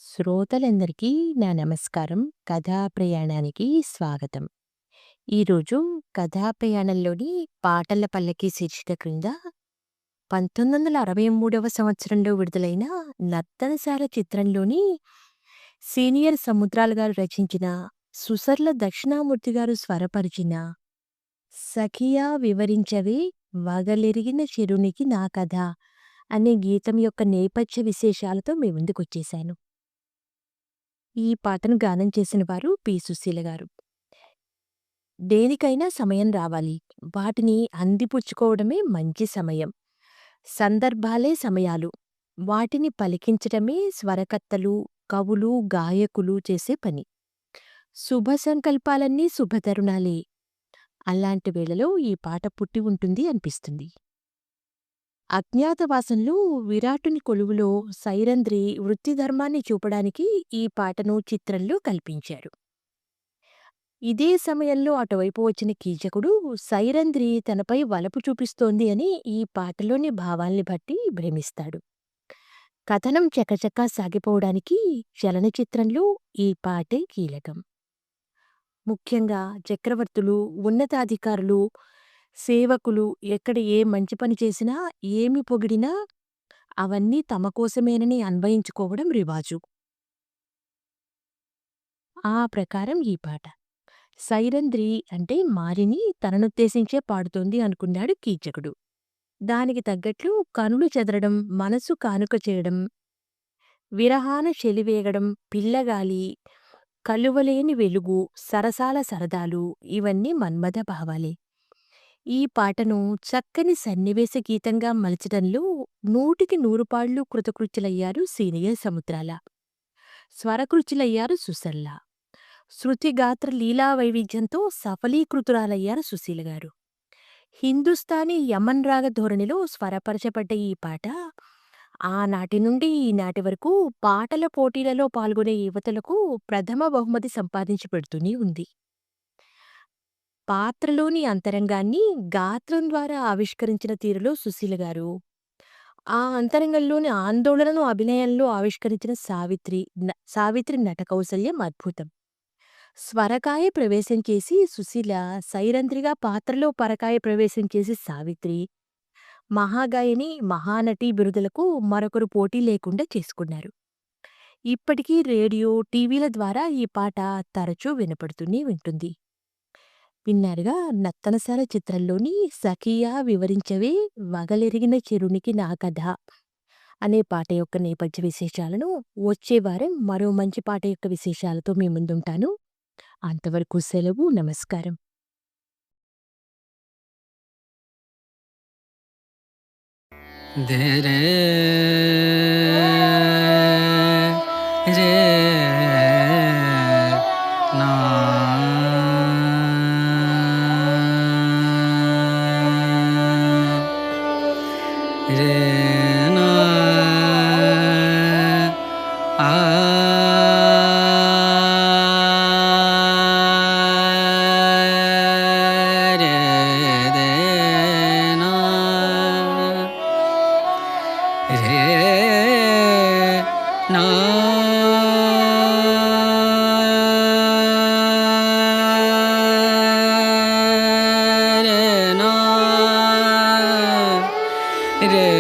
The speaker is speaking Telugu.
శ్రోతలందరికీ నా నమస్కారం. కథా ప్రయాణానికి స్వాగతం. ఈరోజు కథా ప్రయాణంలోని పాటల పల్లకి శీర్షిక క్రింద 1963వ సంవత్సరంలో విడుదలైన 'నర్తనశాల' చిత్రంలోని సీనియర్ సముద్రాల గారు రచించిన, సుసర్ల దక్షిణామూర్తి గారు స్వరపరిచిన 'సఖియా వివరించవే వగలెరిగిన చిరునికి నా కథ' అనే గీతం యొక్క నేపథ్య విశేషాలతో మీ ముందుకొచ్చేశాను. ఈ పాటను గానం చేసిన వారు పి. సుశీల గారు. దేనికైనా సమయం రావాలి. వాటిని అందిపుచ్చుకోవడమే మంచి సమయం. సందర్భాలే సమయాలు. వాటిని పలికించటమే స్వరకర్తలు, కవులు, గాయకులు చేసే పని. శుభ సంకల్పాలన్నీ శుభతరుణాలే. అలాంటి వేళలో ఈ పాట పుట్టి ఉంటుంది అనిపిస్తుంది. అజ్ఞాతవాసంలో విరాటుని కొలువులో సైరంధ్రి వృత్తిధర్మాన్ని చూపడానికి ఈ పాటను చిత్రంలో కల్పించారు. ఇదే సమయంలో అటువైపు వచ్చిన కీచకుడు సైరంధ్రి తనపై వలపు చూపిస్తోంది అని ఈ పాటలోని భావాల్ని బట్టి భ్రమిస్తాడు. కథనం చకచకా సాగిపోవడానికి చలనచిత్రంలో ఈ పాటే కీలకం. ముఖ్యంగా చక్రవర్తులు, ఉన్నతాధికారులు, సేవకులు ఎక్కడ ఏ మంచి పని చేసినా, ఏమి పొగిడినా అవన్నీ తమ కోసమేనని అన్వయించుకోవడం రివాజు. ఆ ప్రకారం ఈ పాట. సైరంధ్రి అంటే మారిని తననుద్దేశించే పాడుతోంది అనుకున్నాడు కీచకుడు. దానికి తగ్గట్లు కనులు చెదరడం, మనసు కానుక చేయడం, విరహాన చెలివేగడం, పిల్లగాలి, కలువలేని వెలుగు, సరసాల సరదాలు ఇవన్నీ మన్మథ భావాలే. ఈ పాటను చక్కని సన్నివేశ గీతంగా మలచడంలో 100కి 100 పాళ్ళు కృతకృత్యులయ్యారు సీనియర్ సముద్రాల. స్వరకృత్యులయ్యారు సుసల్ల. శృతిగాత్ర లీలా వైవిధ్యంతో సఫలీకృతురాలయ్యారు సుశీల గారు. హిందుస్థానీ యమన్ రాగ ధోరణిలో స్వరపరచబడ్డ ఈ పాట ఆనాటి నుండి ఈనాటి వరకు పాటల పోటీలలో పాల్గొనే యువతలకు ప్రథమ బహుమతి సంపాదించి పెడుతూనే ఉంది. పాత్రలోని అంతరంగాన్ని గాత్రం ద్వారా ఆవిష్కరించిన తీరులో సుశీల గారు, ఆ అంతరంగంలోని ఆందోళనను అభినయంలో ఆవిష్కరించిన సావిత్రి నటకౌశల్యం అద్భుతం. స్వరకాయ ప్రవేశం చేసి సుశీల, సైరంధ్రిగా పాత్రలో పరకాయ ప్రవేశం చేసి సావిత్రి, మహాగాయని, మహానటి బిరుదులకు మరొకరు పోటీ లేకుండా చేసుకున్నారు. ఇప్పటికీ రేడియో, టీవీల ద్వారా ఈ పాట తరచూ వినపడుతూనే ఉంటుంది. విన్నారుగా 'నర్తనశాల' చిత్రంలోని 'సఖియా వివరించవే వగలెరిగిన చిరునికి నా కథ' అనే పాట యొక్క నేపథ్య విశేషాలను. వచ్చే వారం మరో మంచి పాట యొక్క విశేషాలతో మీ ముందుంటాను. అంతవరకు సెలవు. నమస్కారం. నా